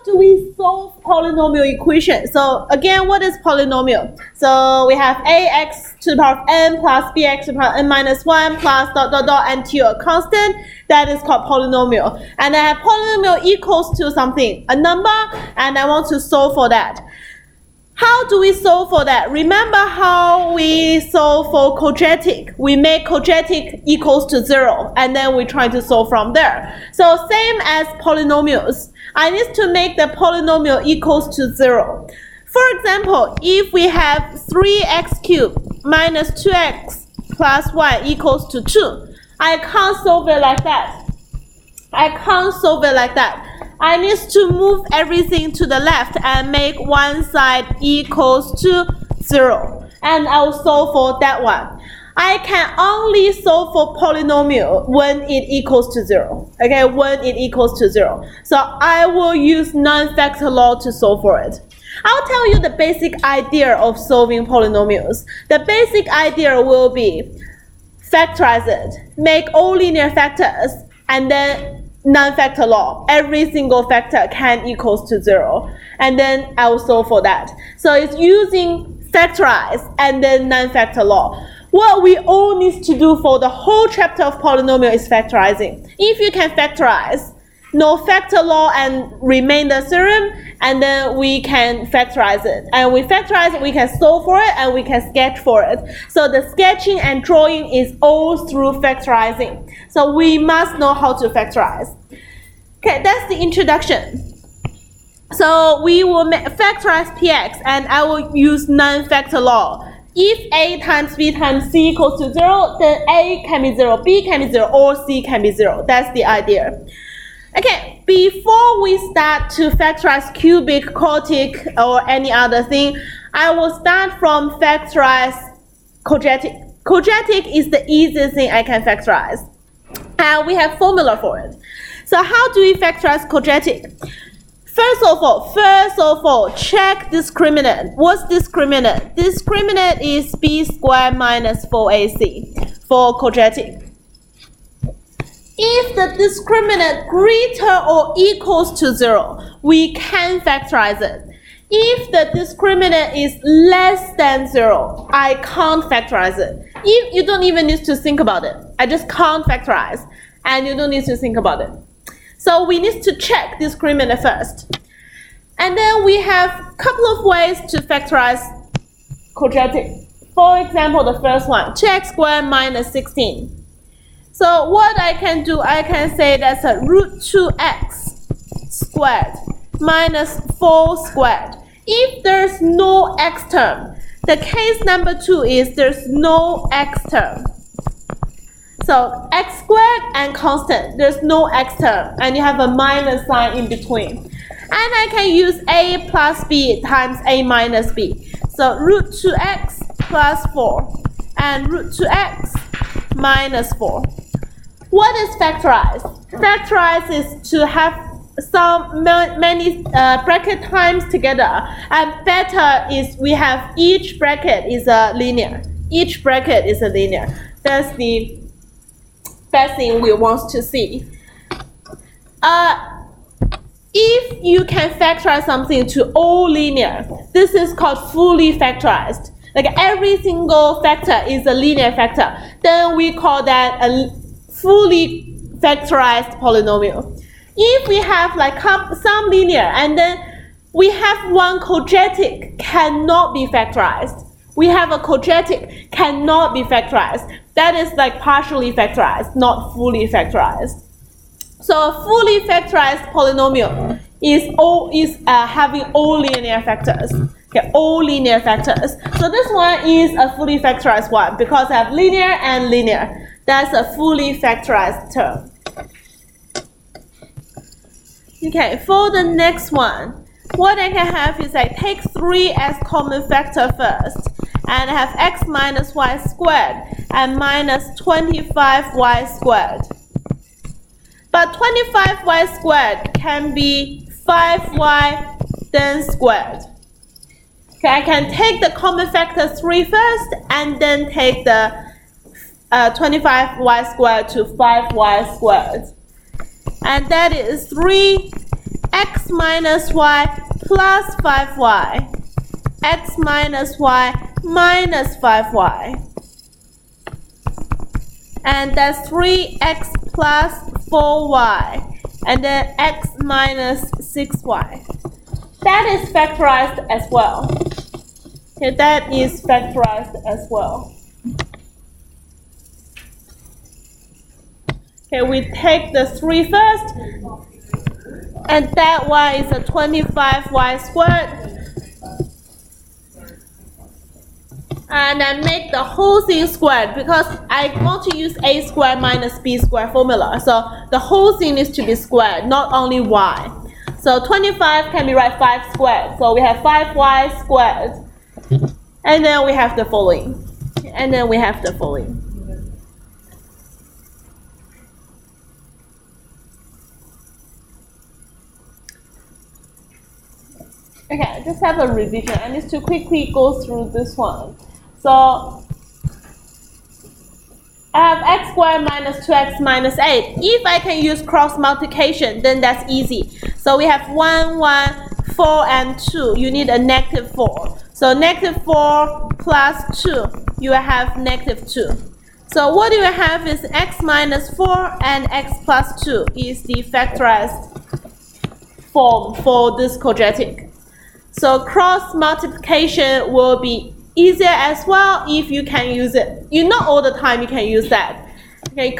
do we solve polynomial equation? So again, what is polynomial? So we have ax to the power of n plus bx to the power of n minus 1 plus dot dot dot until a constant. That is called polynomial. And I have polynomial equals to something, a number, and I want to solve for that. How do we solve for that? Remember how we solve for quadratic. We make quadratic equals to 0, and then we try to solve from there. So same as polynomials. I need to make the polynomial equals to 0. For example, if we have 3x cubed minus 2x plus y equals to 2, I can't solve it like that. I can't solve it like that. I need to move everything to the left and make one side equals to 0. And I'll solve for that one. I can only solve for polynomial when it equals to 0. Okay, when it equals to 0. So I will use non-factor law to solve for it. I'll tell you the basic idea of solving polynomials. The basic idea will be factorize it, make all linear factors, and then non-factor law. Every single factor can equals to 0. And then I will solve for that. So it's using factorize and then non-factor law. What we all need to do for the whole chapter of polynomial is factorizing. If you can factorize, no factor law and remainder theorem, and then we can factorize it. And we factorize it, we can solve for it, and we can sketch for it. So the sketching and drawing is all through factorizing. So we must know how to factorize. Okay, that's the introduction. So we will factorize px, and I will use non-factor law. If a times b times c equals to 0, then a can be 0, b can be 0, or c can be 0. That's the idea. Okay, before we start to factorize cubic, quadratic, or any other thing, I will start from factorize quadratic. Quadratic is the easiest thing I can factorize. And we have formula for it. So how do we factorize quadratic? First of all, check discriminant. What's discriminant? Discriminant is b squared minus 4ac for quadratic. If the discriminant greater or equals to 0, we can factorize it. If the discriminant is less than 0, I can't factorize it. If you don't even need to think about it, I just can't factorize, and you don't need to think about it. So we need to check discriminant first. And then we have a couple of ways to factorize quadratic. For example, the first one, 2x squared minus 16. So what I can do, I can say that's a root 2x squared minus 4 squared. If there's no x term, the case number 2 is there's no x term. So x squared and constant, there's no x term, and you have a minus sign in between. And I can use a plus b times a minus b. So root 2x plus 4 and root 2x minus 4. What is factorize? Factorize is to have many bracket times together, and better is we have each bracket is a linear. Each bracket is a linear. That's the best thing we want to see. If you can factorize something to all linear, this is called fully factorized. Like every single factor is a linear factor. Then we call that a fully factorized polynomial. If we have like some linear and then we have one quadratic cannot be factorized. We have a quadratic cannot be factorized. That is like partially factorized, not fully factorized. So a fully factorized polynomial is having all linear factors. Okay, all linear factors. So this one is a fully factorized one because I have linear and linear. That's a fully factorized term. Okay, for the next one, what I can have is I take 3 as common factor first, and I have x minus y squared and minus 25y squared. But 25y squared can be 5y then squared. Okay, I can take the common factor 3 first and then take the 25y squared to 5y squared. And that is 3 x minus y plus 5y, x minus y minus 5y, and that's 3x plus 4y, and then x minus 6y. That is factorized as well. Okay, that is factorized as well. Okay, we take the 3 first, and that y is a 25y squared. And I make the whole thing squared because I want to use a squared minus b squared formula. So the whole thing needs to be squared, not only y. So 25 can be write 5 squared. So we have 5y squared. And then we have the following. And then we have the following. Okay, just have a revision. I need to quickly go through this one. So I have x squared minus 2x minus 8. If I can use cross multiplication, then that's easy. So we have 1, 1, 4, and 2. You need a negative 4. So negative 4 plus 2, you have negative 2. So what you have is x minus 4 and x plus 2 is the factorized form for this quadratic. So cross multiplication will be easier as well if you can use it. Not all the time you can use that. Okay,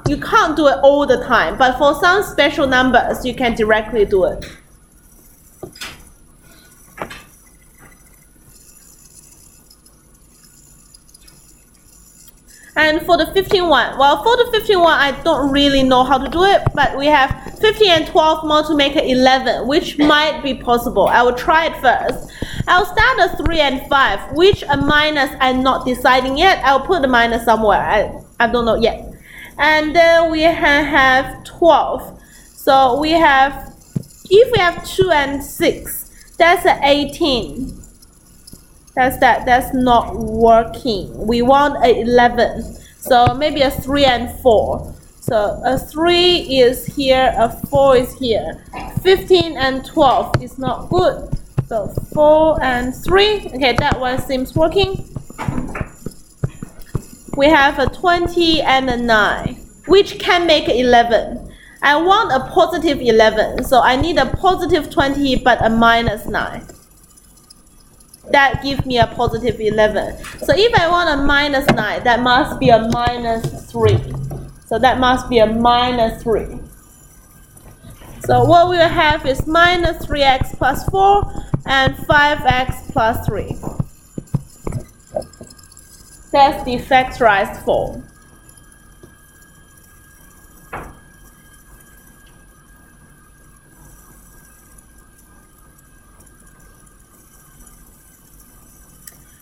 you can't do it all the time, but for some special numbers you can directly do it. And for the 15 one, well, for the 15 one, I don't really know how to do it, but we have 15 and 12 more to make it 11, which might be possible. I will try it first. I'll start at 3 and 5, which a minus I'm not deciding yet. I'll put the minus somewhere. I don't know yet. And then we have 12. So we have, if we have 2 and 6, that's an 18. That's not working. We want a 11. So maybe a 3 and 4. So a 3 is here, a 4 is here. 15 and 12 is not good. So 4 and 3. Okay, that one seems working. We have a 20 and a 9, which can make 11. I want a positive 11. So I need a positive 20 but a minus 9. That gives me a positive 11. So if I want a minus 9, that must be a minus 3. So that must be a minus 3. So what we will have is minus 3x plus 4 and 5x plus 3. That's the factorized form.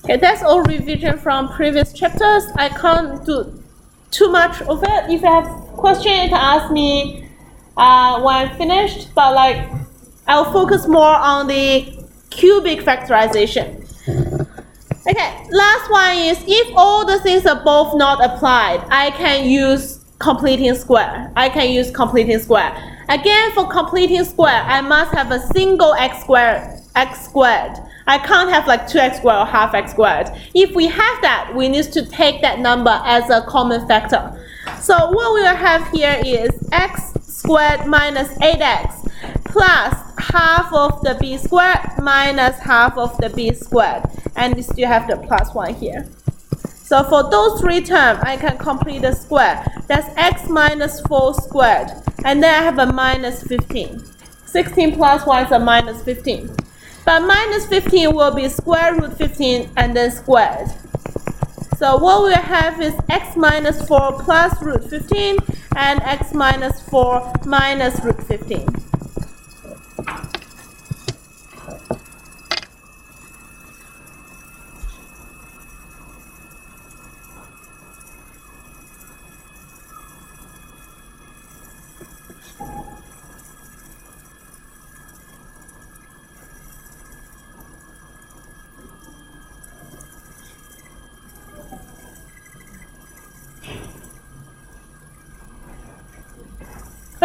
Okay, that's all revision from previous chapters. I can't do too much of it. If you have questions, you can ask me when I'm finished. But I'll focus more on the cubic factorization. Okay, last one is if all the things are both not applied, I can use completing square. Again, for completing square, I must have a single x squared. I can't have 2x squared or half x squared. If we have that, we need to take that number as a common factor. So what we will have here is x squared minus 8x plus half of the b squared minus half of the b squared. And we still have the plus 1 here. So for those 3 terms, I can complete the square. That's x minus 4 squared. And then I have a minus 15. 16 plus 1 is a minus 15. But minus 15 will be square root 15 and then squared. So what we have is x minus 4 plus root 15 and x minus 4 minus root 15.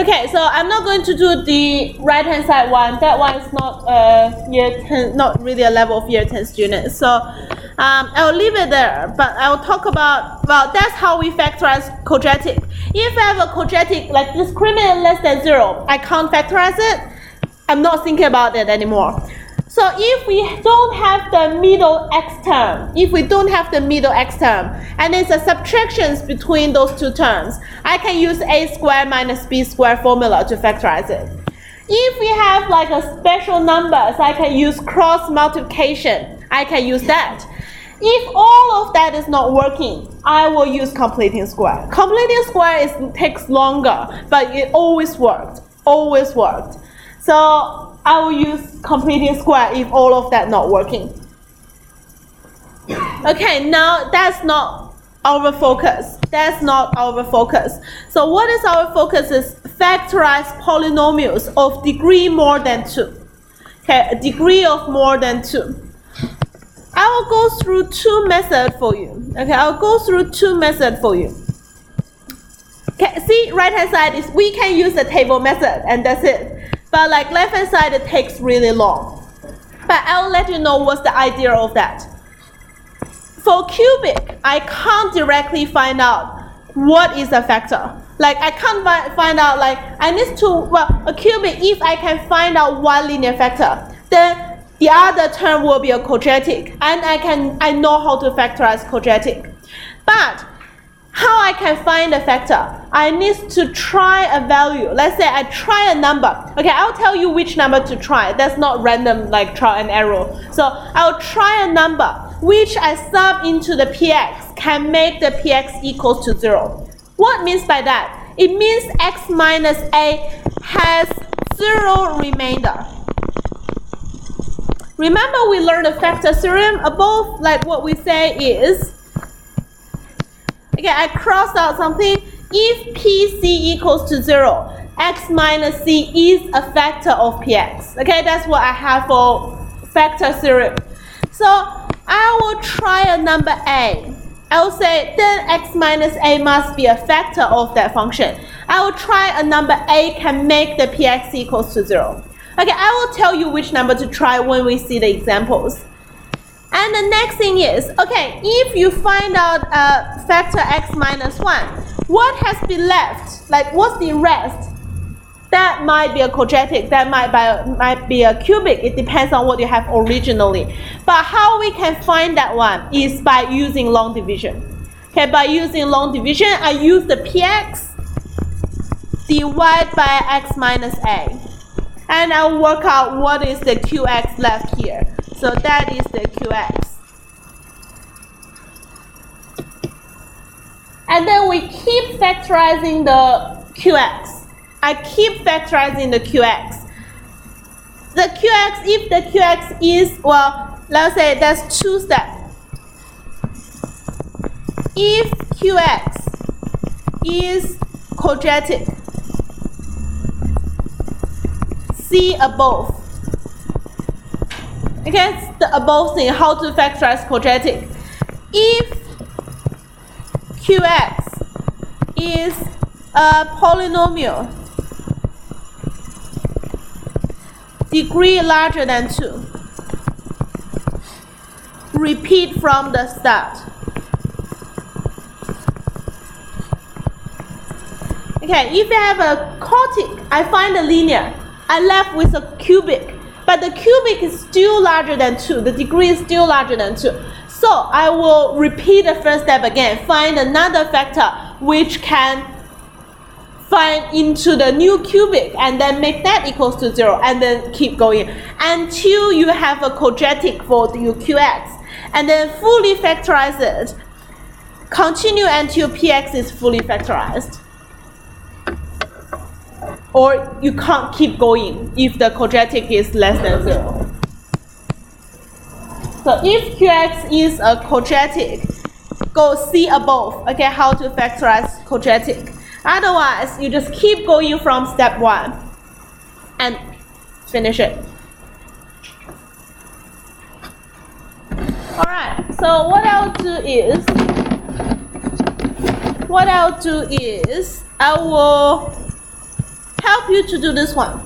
Okay, so I'm not going to do the right hand side one. That one is not year 10, not really a level of year 10 students. So I'll leave it there, but I'll talk about, well, that's how we factorize quadratic. If I have a quadratic like discriminant less than 0, I can't factorize it. I'm not thinking about it anymore. So if we don't have the middle x term, and it's a subtractions between those two terms, I can use a squared minus b squared formula to factorize it. If we have like a special numbers, I can use cross multiplication. I can use that. If all of that is not working, I will use completing square. Completing square takes longer, but it always worked. So I will use completing square if all of that not working. Okay, now that's not our focus. So what is our focus is factorize polynomials of degree more than 2. Okay, a degree of more than 2. I will go through two methods for you. Okay, see, right hand side is we can use the table method and that's it. But like left hand side, it takes really long. But I'll let you know what's the idea of that. For cubic, I can't directly find out what is a factor. Like I can't find out, like I need to, well, a cubic, if I can find out one linear factor, then the other term will be a quadratic, and I know how to factorize quadratic. But how I can find a factor? I need to try a value. Let's say I try a number. Okay, I'll tell you which number to try. That's not random like trial and error. So I'll try a number which I sub into the px can make the px equals to 0. What means by that? It means x minus a has 0 remainder. Remember we learned the factor theorem above, like what we say is, okay, I crossed out something. If PC equals to 0, x minus c is a factor of px. Okay, that's what I have for factor theorem. So I will try a number a. I will say then x minus a must be a factor of that function. I will try a number a can make the px equals to 0. Okay, I will tell you which number to try when we see the examples. And the next thing is, okay, if you find out factor x minus 1, what has been left? Like, what's the rest? That might be a quadratic, that might be a cubic. It depends on what you have originally. But how we can find that one is by using long division. Okay, by using long division, I use the px divided by x minus a. And I'll work out what is the qx left here. So that is the qx. And then we keep factorizing the qx. I keep factorizing the qx. The qx, if the qx is, well, let's say that's two steps. If qx is quadratic, see above. Okay, it's the above thing, how to factorize quadratic. If qx is a polynomial degree larger than 2, repeat from the start. Okay, if I have a quartic, I find a linear. I left with a cubic, but the cubic is still larger than 2. The degree is still larger than 2. So I will repeat the first step again. Find another factor which can find into the new cubic and then make that equals to 0 and then keep going until you have a quadratic for your qx and then fully factorize it. Continue until px is fully factorized. Or you can't keep going if the quadratic is less than 0. So if qx is a quadratic, go see above, okay, how to factorize quadratic. Otherwise, you just keep going from step 1 and finish it. Alright, so what I'll do is, I will help you to do this one.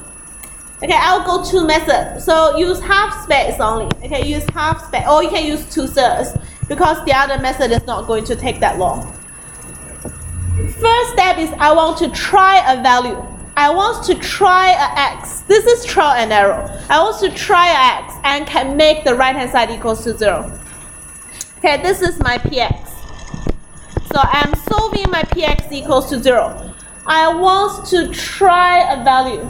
Okay, I'll go two methods. So use half space only. Okay, use half space, or you can use 2/3 because the other method is not going to take that long. First step is I want to try a value. I want to try a x. This is trial and error. I want to try a x and can make the right hand side equals to 0. Okay, this is my px. So I'm solving my px equals to 0. I want to try a value.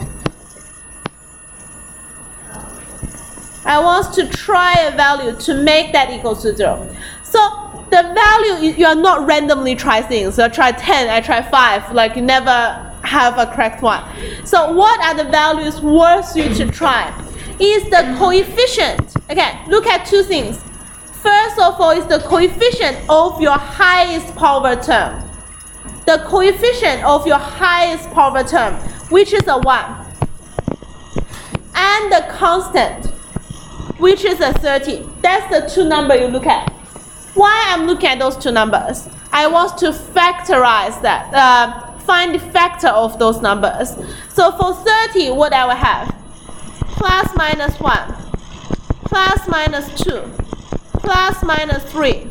I want to try a value to make that equals to 0. So the value, you are not randomly try things. So I try 10, I try 5, like you never have a correct one. So what are the values worth you to try? Is the coefficient. Okay, look at two things. First of all is the coefficient of your highest power term. The coefficient of your highest power term, which is a 1. And the constant, which is a 30. That's the two numbers you look at. Why I'm looking at those two numbers? I want to factorize that. Find the factor of those numbers. So for 30, what I will have? Plus minus 1, plus minus 2, plus minus 3,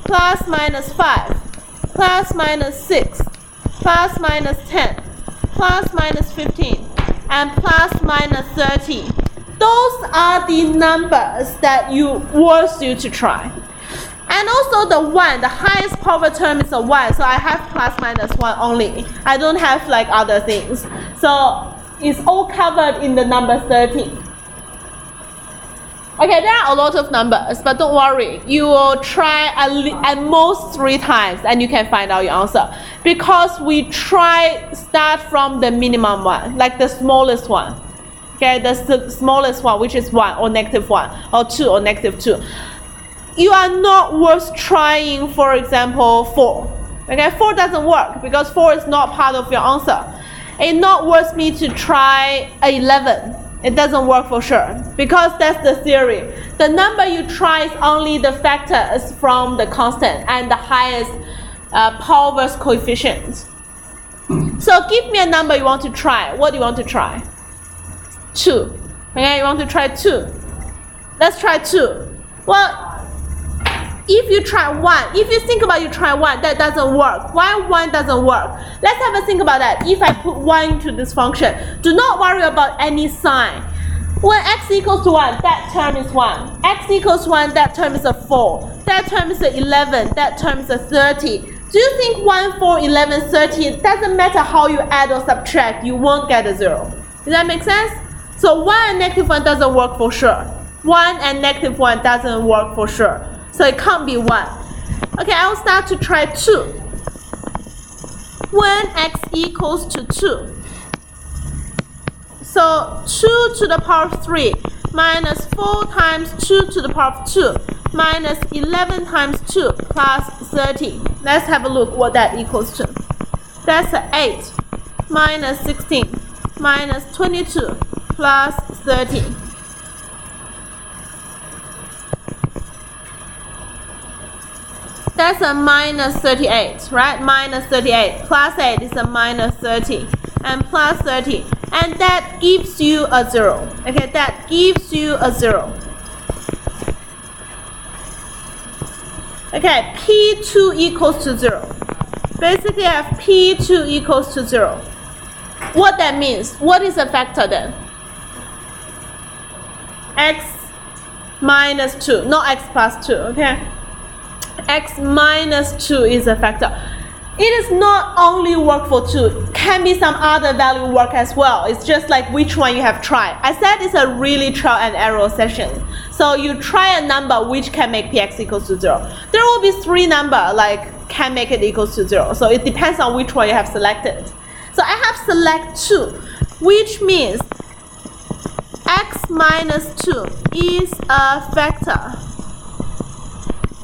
plus minus 5, plus minus 6, plus minus 10, plus minus 15, and plus minus 30. Those are the numbers that worth you to try. And also the 1, the highest power term is a 1, so I have plus minus 1 only. I don't have like other things. So it's all covered in the number 30. Okay, there are a lot of numbers, but don't worry. You will try at most 3 times and you can find out your answer. Because we start from the minimum one, like the smallest one. Okay, the smallest one, which is 1 or -1 or 2 or -2. You are not worth trying, for example, 4. Okay, 4 doesn't work because 4 is not part of your answer. It's not worth me to try 11. It doesn't work for sure because that's the theory. The number you try is only the factors from the constant and the highest Pauwels coefficient. So give me a number you want to try. What do you want to try? 2. Okay, you want to try 2. Let's try 2. Well, if you try 1, if you think about you try 1, that doesn't work. Why 1 doesn't work? Let's have a think about that. If I put 1 into this function, do not worry about any sign. When x equals to 1, that term is 1. X equals 1, that term is a 4. That term is a 11. That term is a 30. Do you think 1, 4, 11, 30, it doesn't matter how you add or subtract, you won't get a 0. Does that make sense? So 1 and -1 doesn't work for sure. 1 and -1 doesn't work for sure. So it can't be 1. Okay, I'll start to try 2. When x equals to 2. So 2 to the power of 3 minus 4 times 2 to the power of 2 minus 11 times 2 plus 30. Let's have a look what that equals to. That's 8 minus 16 minus 22 plus 30. That's a minus 38, right? Minus 38 plus 8 is a minus 30 and plus 30. And that gives you a 0. Okay, that gives you a 0. Okay, P2 equals to 0. Basically, I have P2 equals to 0. What that means? What is a factor then? X minus 2, not x plus 2, okay? X minus 2 is a factor. It is not only work for 2, can be some other value work as well. It's just like which one you have tried. I said it's a really trial and error session. So you try a number which can make px equals to 0. There will be 3 numbers like can make it equals to 0. So it depends on which one you have selected. So I have select 2, which means x minus 2 is a factor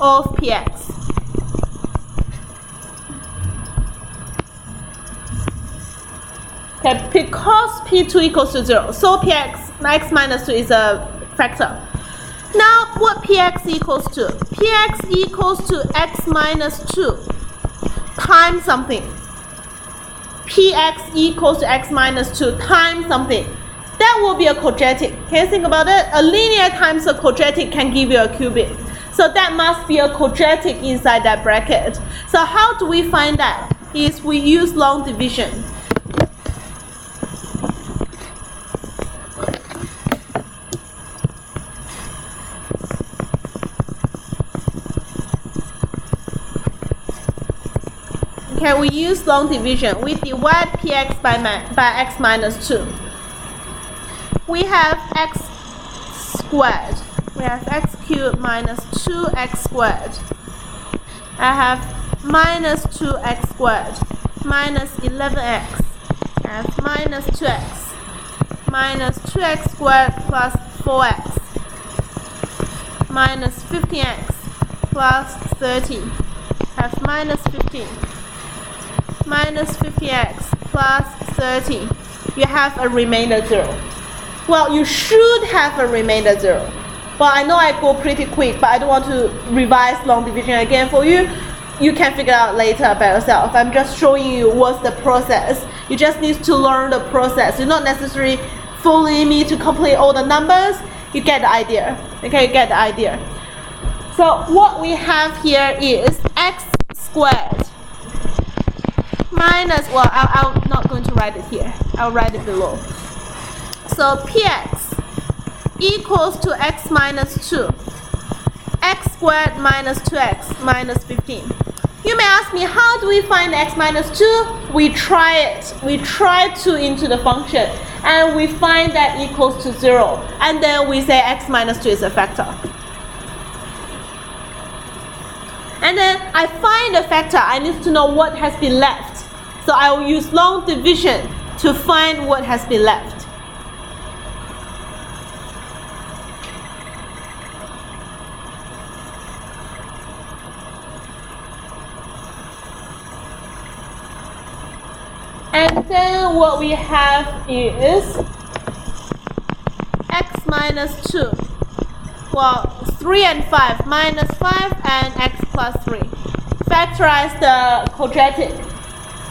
of px. Okay, because P2 equals to 0, so px, x minus 2 is a factor. Now, what px equals to? Px equals to x minus 2 times something. px equals to x minus 2 times something. That will be a quadratic. Can you think about it? A linear times a quadratic can give you a cubic. So that must be a quadratic inside that bracket. So how do we find that? Is we use long division. Okay, we use long division. We divide px by x minus 2. We have x squared. We have x cubed minus 2x squared. I have minus 2x squared minus 11x. I have minus 2x minus 2x squared plus 4x minus 15x plus 30. I have minus 15 minus 50x plus 30. You have a remainder 0. Well, you should have a remainder 0. Well, I know I go pretty quick, but I don't want to revise long division again for you. You can figure out later by yourself. I'm just showing you what's the process. You just need to learn the process. You're not necessarily following me to complete all the numbers. You get the idea. Okay, you get the idea. So what we have here is x squared minus, well, I'm not going to write it here. I'll write it below. So px equals to x minus 2. X squared minus 2x minus 15. You may ask me, how do we find x minus 2? We try it. We try 2 into the function, and we find that equals to 0. And then we say x minus 2 is a factor. And then I find a factor. I need to know what has been left. So I will use long division to find what has been left. And then what we have is x minus 2. Well, 3 and 5, minus 5 and x plus 3. Factorize the quadratic.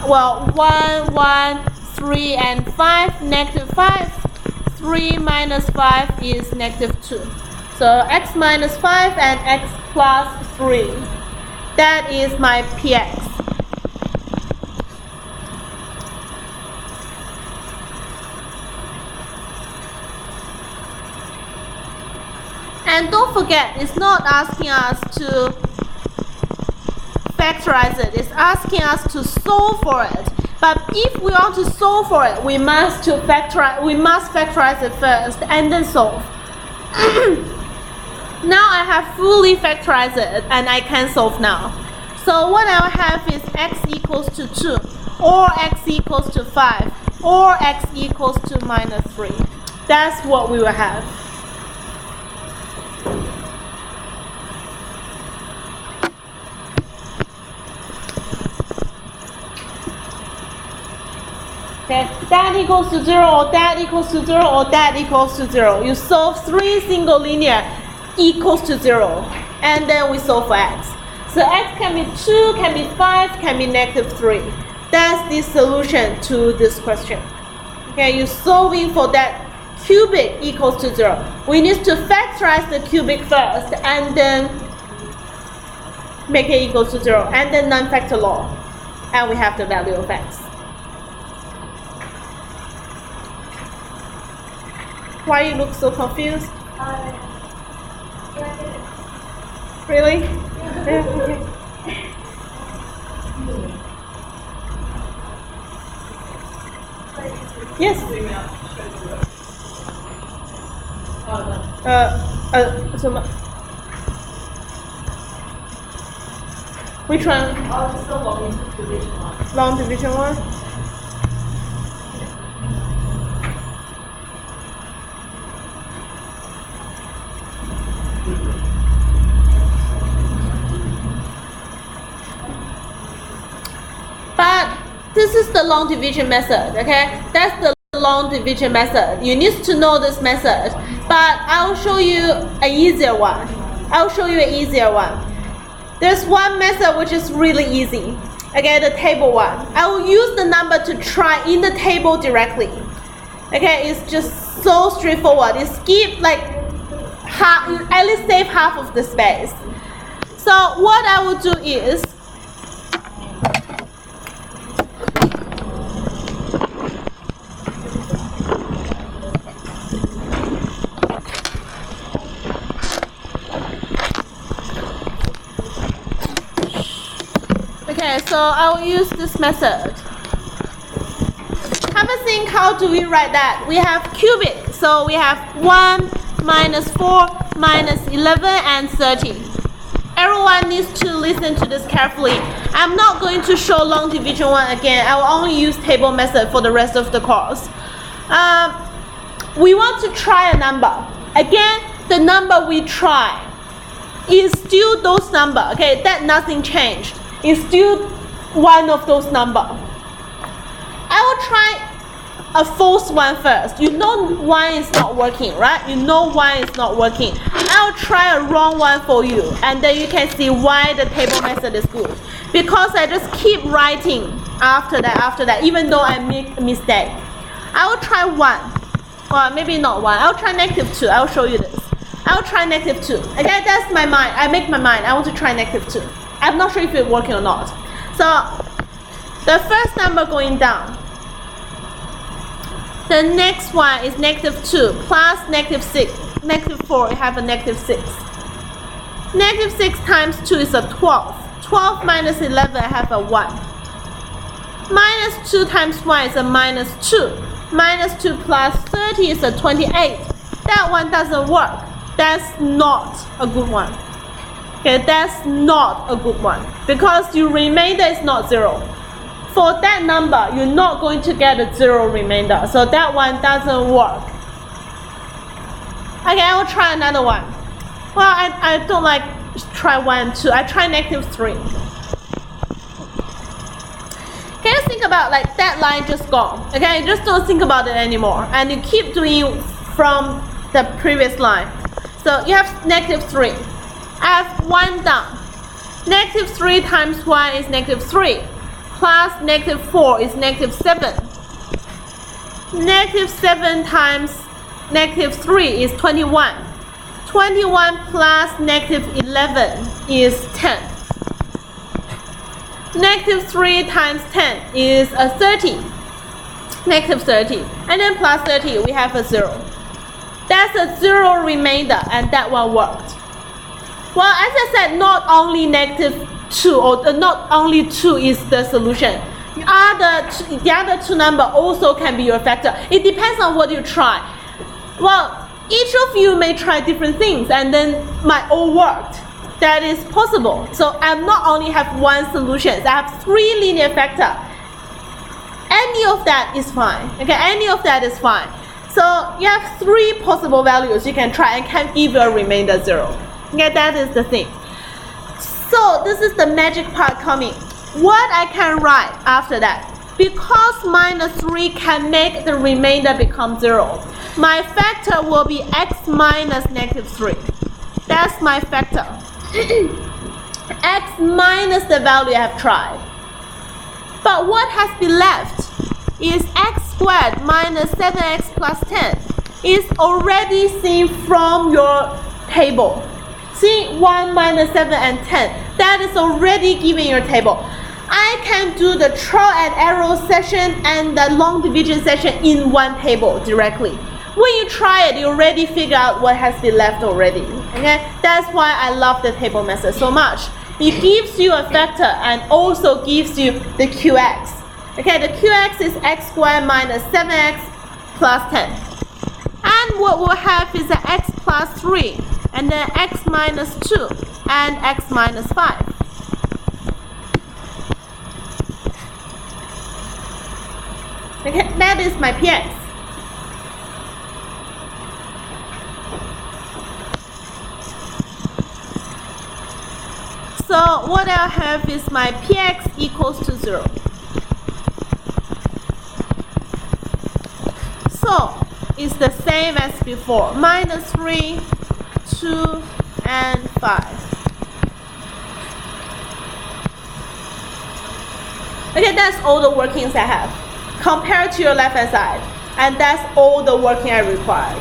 Well, 1, 1, 3 and 5, negative 5. 3 minus 5 is negative 2. So x minus 5 and x plus 3. That is my px. And don't forget, it's not asking us to factorize it. It's asking us to solve for it. But if we want to solve for it, we must factorize it first and then solve. Now I have fully factorized it and I can solve now. So what I will have is x equals to 2, or x equals to 5, or x equals to minus 3. That's what we will have. Okay, that equals to 0, or that equals to 0, or that equals to 0. You solve 3 single linear equals to 0, and then we solve for x. So x can be 2, can be 5, can be negative 3. That's the solution to this question. Okay, you're solving for that cubic equals to 0. We need to factorize the cubic first, and then make it equal to 0, and then non-factor law, and we have the value of x. Why you look so confused? Really? Yeah, okay. Yes. Which one? Long division one. But this is the long division method, okay? That's the long division method. You need to know this method. But I'll show you an easier one. There's one method which is really easy. Okay, the table one. I will use the number to try in the table directly. Okay, it's just so straightforward. You skip like half, at least save half of the space. So what I will do is, okay, so I will use this method. Have a think, how do we write that? We have cubic, so we have 1, minus 4, minus 11, and 30. Everyone needs to listen to this carefully. I'm not going to show long division one again. I will only use table method for the rest of the course. We want to try a number. Again, the number we try is still those number. Okay, that nothing changed. It's still one of those number. I will try a false one first. You know one is not working, right? You know one is not working. I'll try a wrong one for you, and then you can see why the table method is good. Because I just keep writing after that, even though I make a mistake. I will try 1. Well, maybe not 1. I'll try -2. I'll show you this. I'll try -2. Okay, that's my mind. I make my mind. I want to try -2. I'm not sure if it's working or not. So the first number going down. The next one is -2 plus -6. -4, we have a -6. -6 times 2 is a 12. 12 minus 11, I have a 1. -2 times 1 is a -2. -2 plus 30 is a 28. That one doesn't work. That's not a good one. Okay, that's not a good one. Because your remainder is not 0. For that number, you're not going to get a 0 remainder. So that one doesn't work. Okay, I will try another one. Well, I don't like try 1, 2. I try -3. Can you think about like that line just gone? Okay, just don't think about it anymore. And you keep doing from the previous line. So you have -3. I have 1 down. -3 times 1 is -3. Plus -4 is -7. -7 times -3 is 21. 21 plus -11 is 10. -3 times 10 is a 30. -30. And then plus 30, we have a 0. That's a 0 remainder, and that one worked. Well, as I said, not only -2 or not only 2 is the solution. The other two number also can be your factor. It depends on what you try. Well, each of you may try different things and then might all work. That is possible. So I not only have 1 solution, I have 3 linear factor. Any of that is fine. Okay, any of that is fine. So you have 3 possible values you can try and can give you a remainder 0. Okay, that is the thing. So this is the magic part coming. What I can write after that, because -3 can make the remainder become 0, my factor will be x minus -3. That's my factor. X minus the value I have tried. But what has been left is x squared minus 7x plus 10 is already seen from your table. See 1 minus 7 and 10. That is already given in your table. I can do the trial and error session and the long division session in one table directly. When you try it, you already figure out what has been left already. Okay, that's why I love the table method so much. It gives you a factor and also gives you the QX. Okay, the QX is x squared minus 7x plus 10. And what we'll have is an x plus 3. And then x minus 2 and x minus 5. Okay, that is my PX. So what I have is my PX equals to 0. So it's the same as before, -3, 2, and 5. Okay, that's all the workings I have. Compared to your left hand side. And that's all the working I required.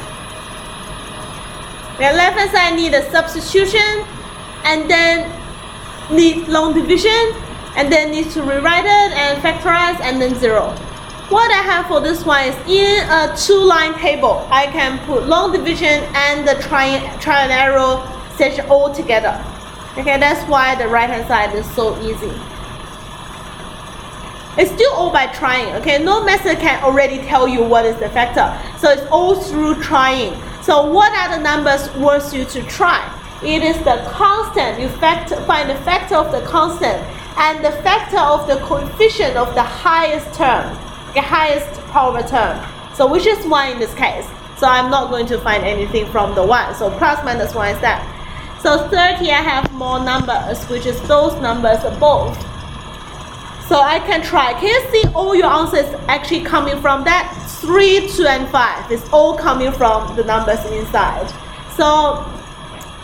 The left hand side need a substitution, and then need long division, and then need to rewrite it and factorize, and then 0. What I have for this one is in a 2-line table, I can put long division and the triangle arrow section all together. Okay, that's why the right hand side is so easy. It's still all by trying. Okay, no method can already tell you what is the factor. So it's all through trying. So what are the numbers worth you to try? It is the constant. You find the factor of the constant and the factor of the coefficient of the highest term, the highest power term. So which is 1 in this case. So I'm not going to find anything from the 1. So plus minus 1 is that. So 30, I have more numbers, which is those numbers above. So I can try. Can you see all your answers actually coming from that? 3, 2, and 5 is all coming from the numbers inside. So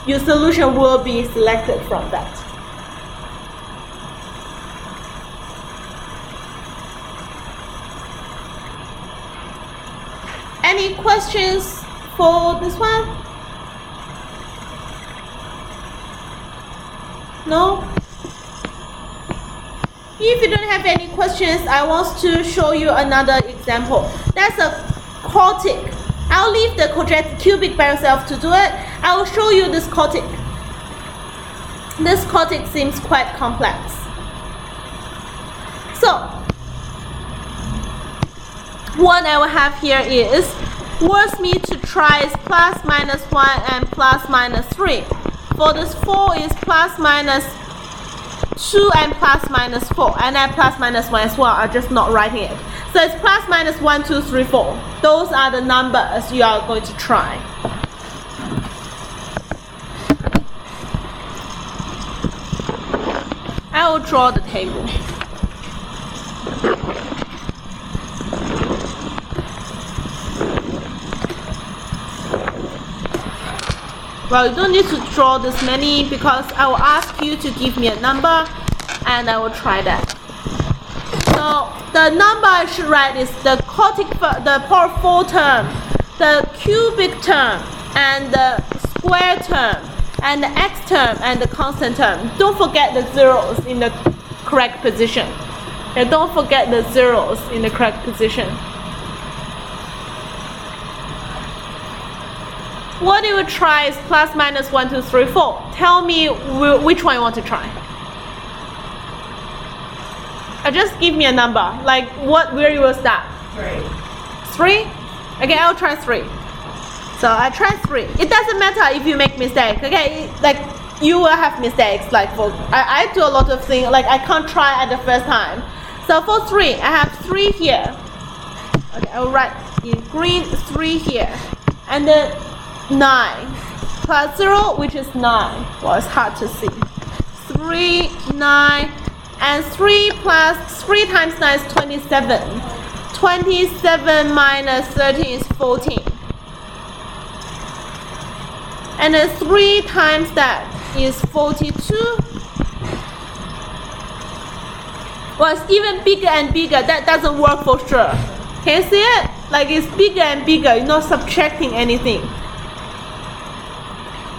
your solution will be selected from that. Any questions for this one? No? If you don't have any questions, I want to show you another example. That's a quartic. I'll leave the quadratic cubic by yourself to do it. I will show you this quartic. This quartic seems quite complex. So, what I will have here is worth me to try is plus minus 1 and plus minus 3. For this 4 is plus minus 2 and plus minus 4, and then plus minus 1 as well. I'm just not writing it. So it's plus minus 1, 2, 3, 4. Those are the numbers you are going to try. I will draw the table. Well, you don't need to draw this many because I will ask you to give me a number and I will try that. So the number I should write is the quartic, the power 4 term, the cubic term, and the square term, and the x term, and the constant term. Don't forget the zeros in the correct position. And don't forget the zeros in the correct position. What you would try is plus minus 1, 2, 3, 4. Tell me which one you want to try. Just give me a number. Like where you will start? 3. 3? Okay, I'll try 3. So I try 3. It doesn't matter if you make mistake. Okay, like you will have mistakes. Like for I do a lot of things. Like I can't try at the first time. So for 3, I have 3 here. Okay, I'll write in green 3 here, and then 9 plus 0, which is 9. Well, it's hard to see. 3, 9, and 3 plus 3 times 9 is 27. 27 minus 13 is 14. And then 3 times that is 42. Well, it's even bigger and bigger. That doesn't work for sure. Can you see it? Like it's bigger and bigger. You're not subtracting anything.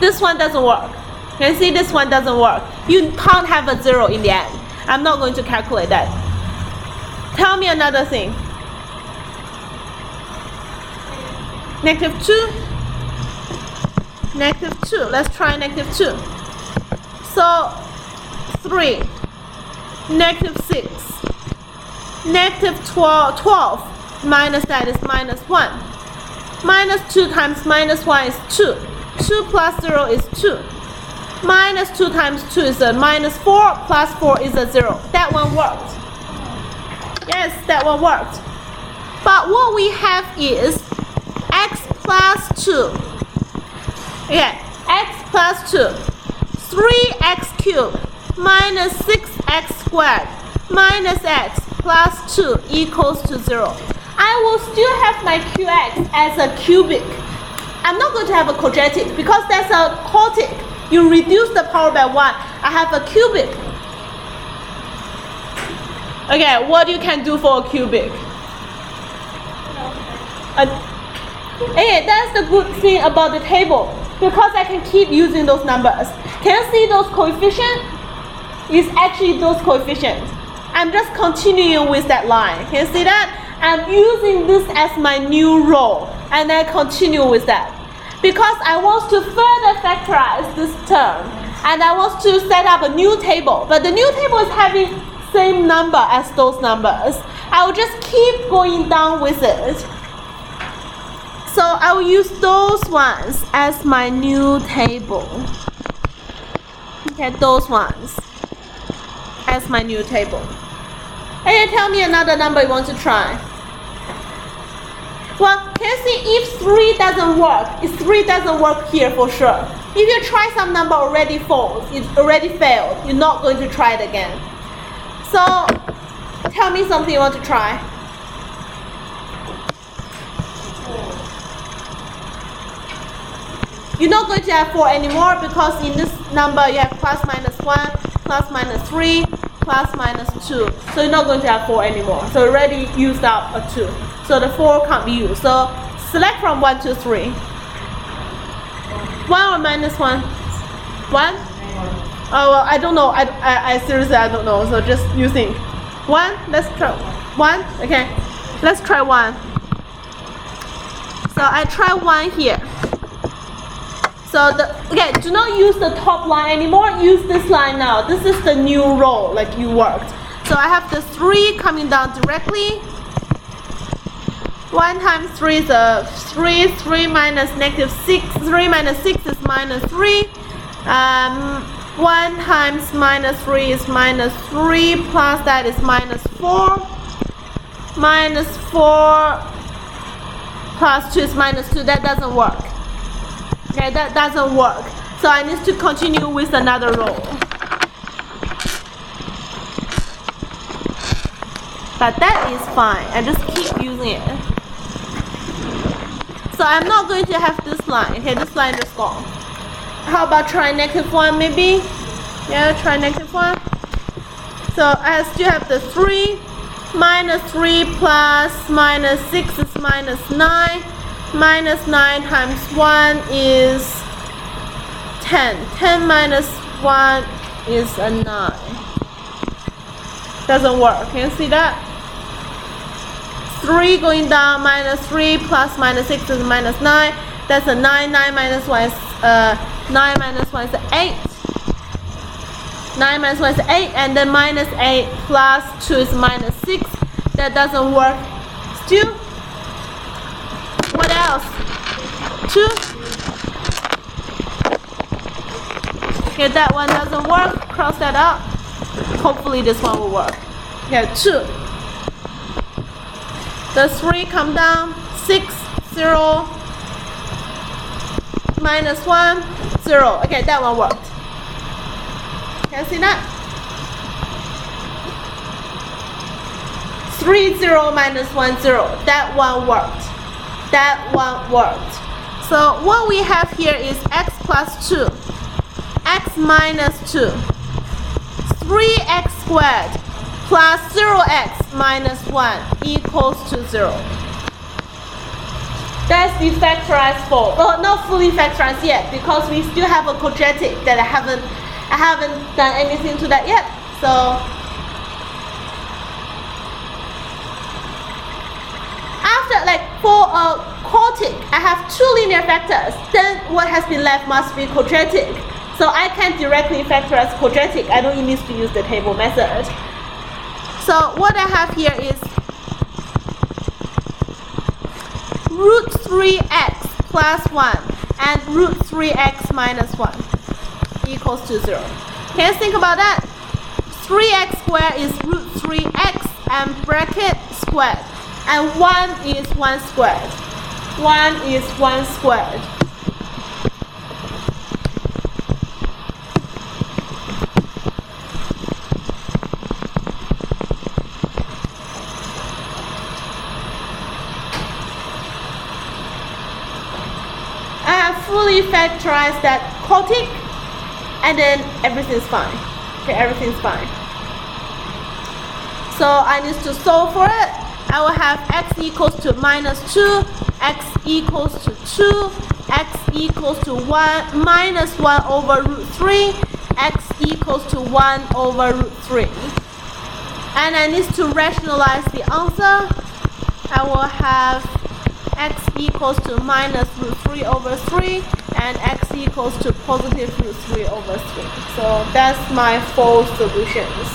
This one doesn't work. Can you see this one doesn't work? You can't have a 0 in the end. I'm not going to calculate that. Tell me another thing. Negative 2. Negative 2. Let's try negative 2. So 3. Negative 6. Negative 12 minus that is minus 1. Minus 2 times minus 1 is 2. 2 plus 0 is 2. Minus 2 times 2 is a minus 4. Plus 4 is a 0. That one worked. Yes, that one worked. But what we have is x plus 2. Okay, x plus 2. 3x cubed minus 6x squared minus x plus 2 equals to 0. I will still have my qx as a cubic. I'm not going to have a quadratic because that's a quartic. You reduce the power by 1. I have a cubic. Okay, what you can do for a cubic? Hey, that's the good thing about the table, because I can keep using those numbers. Can you see those coefficients? It's actually those coefficients. I'm just continuing with that line. Can you see that? I'm using this as my new row, and I continue with that. Because I want to further factorize this term, and I want to set up a new table, but the new table is having same number as those numbers. I will just keep going down with it. So I will use those ones as my new table. Okay, those ones as my new table. Hey, tell me another number you want to try. Well, can you see if 3 doesn't work? If 3 doesn't work here for sure. If you try some number already falls, it already failed, you're not going to try it again. So, tell me something you want to try. You're not going to have 4 anymore, because in this number you have plus minus 1, plus minus 3, plus minus 2. So you're not going to have 4 anymore. So you already used up a 2. So the 4 can't be used. So select from 1 to 3. 1 or minus 1? 1? Oh, well, I don't know. I seriously, I don't know. So just you think. 1? Let's try 1. Okay. Let's try 1. So I try 1 here. So okay, do not use the top line anymore. Use this line now. This is the new row, like you worked. So I have the 3 coming down directly. 1 times 3 is a 3. 3 minus negative 6. 3 minus 6 is minus 3. 1 times minus 3 is minus 3. Plus that is minus 4. Minus 4 plus 2 is minus 2. That doesn't work. Okay, that doesn't work. So I need to continue with another row. But that is fine. I just keep using it. So I'm not going to have this line. Okay, this line is gone. How about try negative 1 maybe? Yeah, try negative 1. So I still have the 3. Minus 3 plus minus 6 is minus 9. Minus 9 times 1 is 10. 10 minus 1 is a 9. Doesn't work. Can you see that? 3 going down, minus 3 plus minus 6 is minus 9. That's a 9. 9 minus 1 is 9 minus 1 is 8. 9 minus 1 is 8, and then minus 8 plus 2 is minus 6. That doesn't work. Still. What else? 2. Okay, that one doesn't work. Cross that out. Hopefully this one will work. Okay, 2. The 3 come down. 6, 0. Minus 1, 0. Okay, that one worked. Can you see that? 3, 0 minus 1, 0. That one worked. That one worked. So what we have here is x plus 2, x minus 2, 3x squared plus 0x minus 1 equals to 0. That's the factorized form. Well, not fully factorized yet, because we still have a quadratic that I haven't done anything to that yet. So after, like, for a quotic, I have 2 linear factors. Then what has been left must be quadratic. So I can't directly factorize quadratic. I don't need to use the table method. So what I have here is root 3x plus 1 and root 3x minus 1 equals to 0. Can you think about that? 3x squared is root 3x and bracket squared. And 1 is 1 squared. 1 is 1 squared. I have fully factorized that quotic, and then everything's fine. Okay, everything's fine. So I need to solve for it. I will have x equals to minus 2, x equals to 2, x equals to 1 minus 1 over root 3, x equals to 1 over root 3. And I need to rationalize the answer. I will have x equals to minus root 3 over 3 and x equals to positive root 3 over 3. So that's my 4 solutions.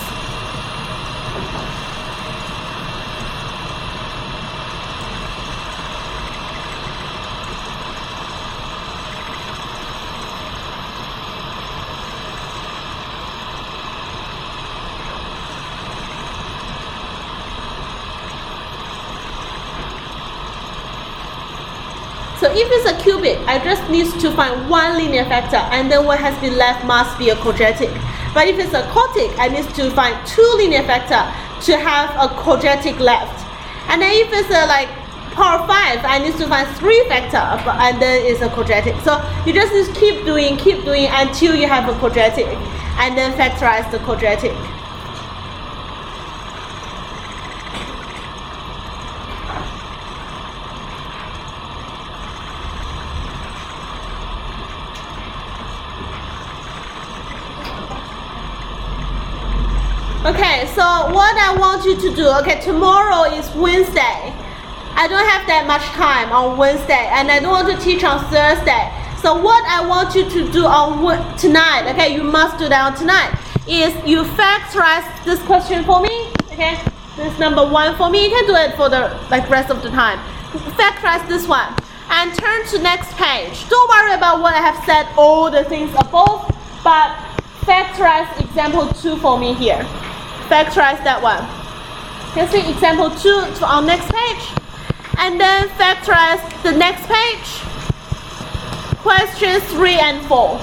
So if it's a cubic, I just need to find one linear factor, and then what has been left must be a quadratic. But if it's a quartic, I need to find 2 linear factor to have a quadratic left. And then if it's a power 5, I need to find 3 factor, and then it's a quadratic. So you just need to keep doing until you have a quadratic, and then factorize the quadratic. Okay, so what I want you to do, okay, tomorrow is Wednesday. I don't have that much time on Wednesday, and I don't want to teach on Thursday. So what I want you to do on tonight, okay, you must do that on tonight, is you factorize this question for me, okay? This number 1 for me. You can do it for the rest of the time. Factorize this one and turn to next page. Don't worry about what I have said, all the things above, but factorize example 2 for me here. Factorize that one. You can see example 2 on next page. And then factorize the next page. Questions 3 and 4.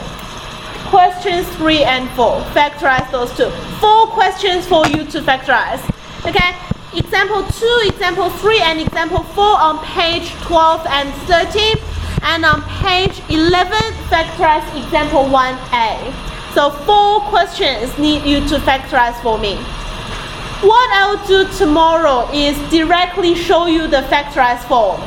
Questions 3 and 4. Factorize those 2. 4 questions for you to factorize. Okay? Example 2, example 3, and example 4 on page 12 and 13. And on page 11, factorize example 1a. So 4 questions need you to factorize for me. What I will do tomorrow is directly show you the factorized form.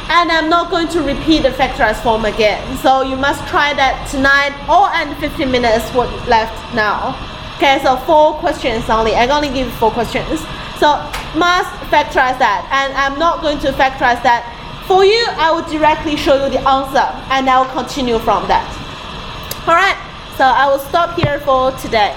And I'm not going to repeat the factorized form again. So you must try that tonight or in 15 minutes what left now. Okay, so 4 questions only. I only give 4 questions. So must factorize that. And I'm not going to factorize that. For you, I will directly show you the answer. And I will continue from that. Alright. So I will stop here for today.